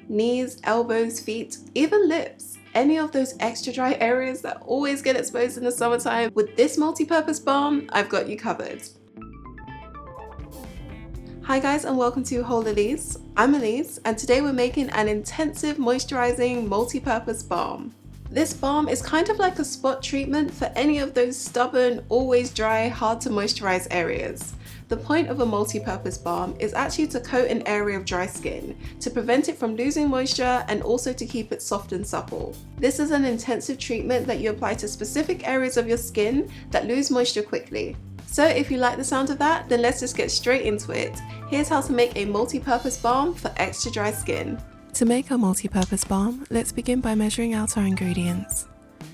knees, elbows, feet, even lips. Any of those extra dry areas that always get exposed in the summertime, with this multi-purpose balm, I've got you covered. Hi guys, and welcome to WholeElise. I'm Elise, and today we're making an intensive moisturizing multi-purpose balm. This balm is kind of like a spot treatment for any of those stubborn, always dry, hard to moisturize areas. The point of a multi-purpose balm is actually to coat an area of dry skin, to prevent it from losing moisture and also to keep it soft and supple. This is an intensive treatment that you apply to specific areas of your skin that lose moisture quickly. So if you like the sound of that, then let's just get straight into it. Here's how to make a multi-purpose balm for extra dry skin. To make our multi-purpose balm, let's begin by measuring out our ingredients.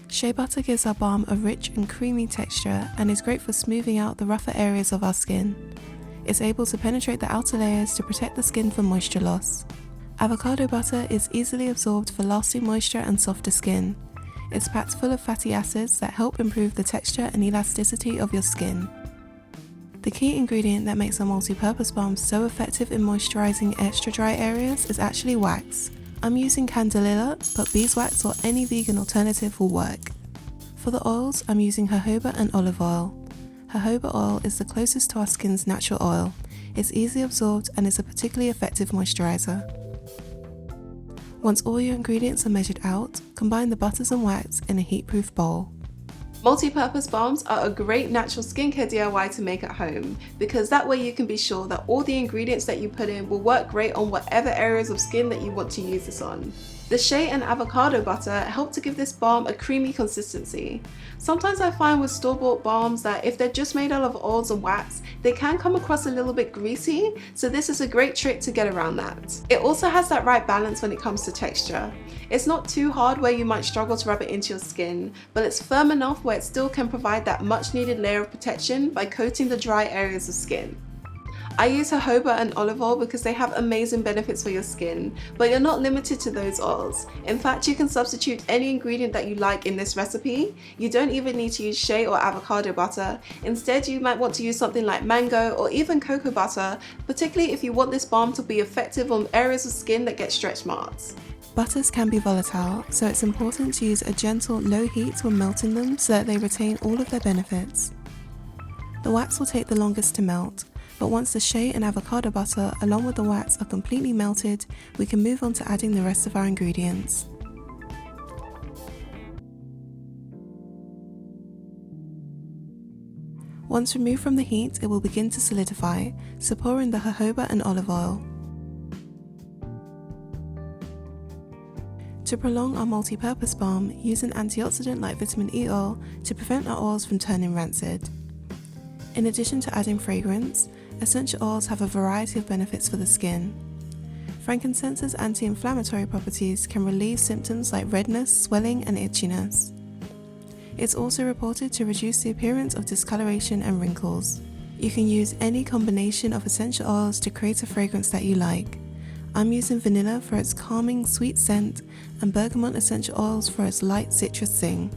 Shea butter gives our balm a rich and creamy texture and is great for smoothing out the rougher areas of our skin. It's able to penetrate the outer layers to protect the skin from moisture loss. Avocado butter is easily absorbed for lasting moisture and softer skin. It's packed full of fatty acids that help improve the texture and elasticity of your skin. The key ingredient that makes our multi-purpose balm so effective in moisturizing extra dry areas is actually wax. I'm using candelilla, but beeswax or any vegan alternative will work. For the oils, I'm using jojoba and olive oil. Jojoba oil is the closest to our skin's natural oil. It's easily absorbed and is a particularly effective moisturizer. Once all your ingredients are measured out, combine the butters and wax in a heat-proof bowl. Multi-purpose balms are a great natural skincare DIY to make at home, because that way you can be sure that all the ingredients that you put in will work great on whatever areas of skin that you want to use this on. The shea and avocado butter help to give this balm a creamy consistency. Sometimes I find with store-bought balms that if they're just made out of oils and wax, they can come across a little bit greasy, so this is a great trick to get around that. It also has that right balance when it comes to texture. It's not too hard where you might struggle to rub it into your skin, but it's firm enough where it still can provide that much needed layer of protection by coating the dry areas of skin. I use jojoba and olive oil because they have amazing benefits for your skin, but you're not limited to those oils. In fact, you can substitute any ingredient that you like in this recipe. You don't even need to use shea or avocado butter. Instead, you might want to use something like mango or even cocoa butter, particularly if you want this balm to be effective on areas of skin that get stretch marks. Butters can be volatile, so it's important to use a gentle, low heat when melting them so that they retain all of their benefits. The wax will take the longest to melt, but once the shea and avocado butter along with the wax are completely melted, we can move on to adding the rest of our ingredients. Once removed from the heat, it will begin to solidify, so pour in the jojoba and olive oil. To prolong our multi-purpose balm, use an antioxidant like vitamin E oil to prevent our oils from turning rancid. In addition to adding fragrance, essential oils have a variety of benefits for the skin. Frankincense's anti-inflammatory properties can relieve symptoms like redness, swelling, and itchiness. It's also reported to reduce the appearance of discoloration and wrinkles. You can use any combination of essential oils to create a fragrance that you like. I'm using vanilla for its calming, sweet scent and bergamot essential oils for its light citrus zing.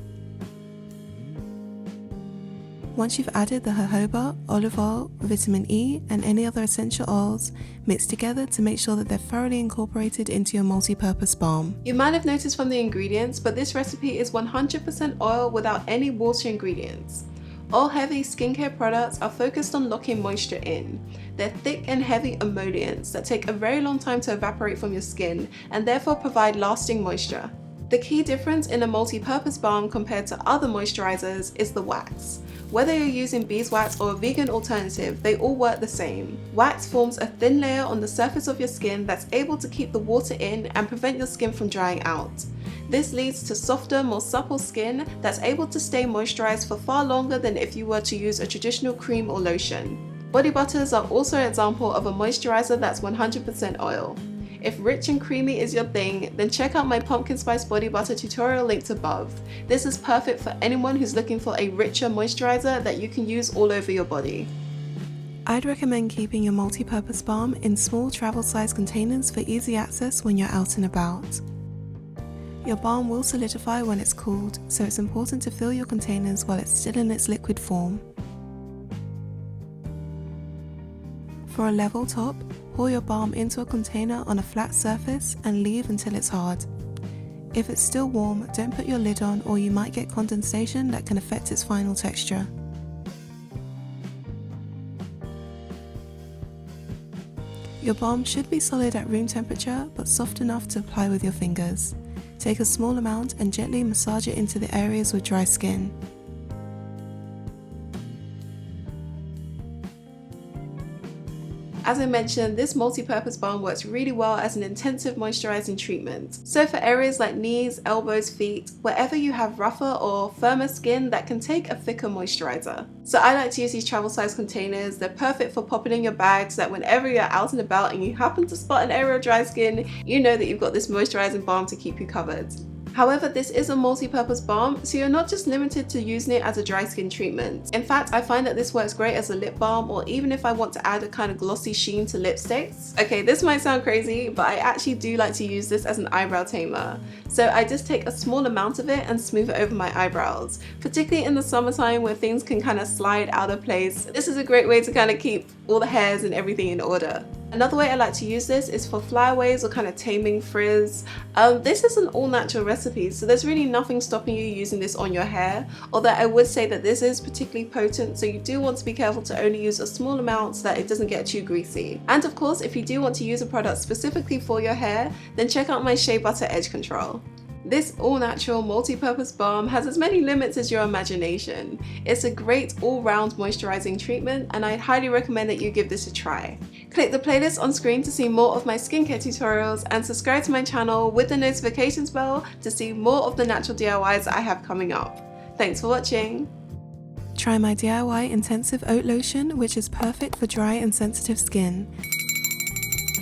Once you've added the jojoba, olive oil, vitamin E and any other essential oils, mix together to make sure that they're thoroughly incorporated into your multi-purpose balm. You might have noticed from the ingredients, but this recipe is 100% oil without any water ingredients. All heavy skincare products are focused on locking moisture in. They're thick and heavy emollients that take a very long time to evaporate from your skin and therefore provide lasting moisture. The key difference in a multi-purpose balm compared to other moisturizers is the wax. Whether you're using beeswax or a vegan alternative, they all work the same. Wax forms a thin layer on the surface of your skin that's able to keep the water in and prevent your skin from drying out. This leads to softer, more supple skin that's able to stay moisturized for far longer than if you were to use a traditional cream or lotion. Body butters are also an example of a moisturizer that's 100% oil. If rich and creamy is your thing, then check out my pumpkin spice body butter tutorial linked above. This is perfect for anyone who's looking for a richer moisturizer that you can use all over your body. I'd recommend keeping your multi-purpose balm in small travel-sized containers for easy access when you're out and about. Your balm will solidify when it's cooled, so it's important to fill your containers while it's still in its liquid form. For a level top, Pour your balm into a container on a flat surface and leave until it's hard. If it's still warm, don't put your lid on or you might get condensation that can affect its final texture. Your balm should be solid at room temperature but soft enough to apply with your fingers. Take a small amount and gently massage it into the areas with dry skin. As I mentioned, this multi-purpose balm works really well as an intensive moisturizing treatment. So for areas like knees, elbows, feet, wherever you have rougher or firmer skin that can take a thicker moisturizer. So I like to use these travel size containers. They're perfect for popping in your bag so that whenever you're out and about and you happen to spot an area of dry skin, you know that you've got this moisturizing balm to keep you covered. However, this is a multi-purpose balm, so you're not just limited to using it as a dry skin treatment. In fact, I find that this works great as a lip balm, or even if I want to add a kind of glossy sheen to lipsticks. Okay, this might sound crazy, but I actually do like to use this as an eyebrow tamer. So I just take a small amount of it and smooth it over my eyebrows. Particularly in the summertime where things can kind of slide out of place, this is a great way to kind of keep all the hairs and everything in order. Another way I like to use this is for flyaways or kind of taming frizz. This is an all-natural recipe, so there's really nothing stopping you using this on your hair, although I would say that this is particularly potent, so you do want to be careful to only use a small amount so that it doesn't get too greasy. And of course, if you do want to use a product specifically for your hair, then check out my Shea Butter Edge Control. This all-natural multi-purpose balm has as many limits as your imagination. It's a great all-round moisturizing treatment and I highly recommend that you give this a try. Click the playlist on screen to see more of my skincare tutorials and subscribe to my channel with the notifications bell to see more of the natural DIYs I have coming up. Thanks for watching! Try my DIY intensive oat lotion, which is perfect for dry and sensitive skin.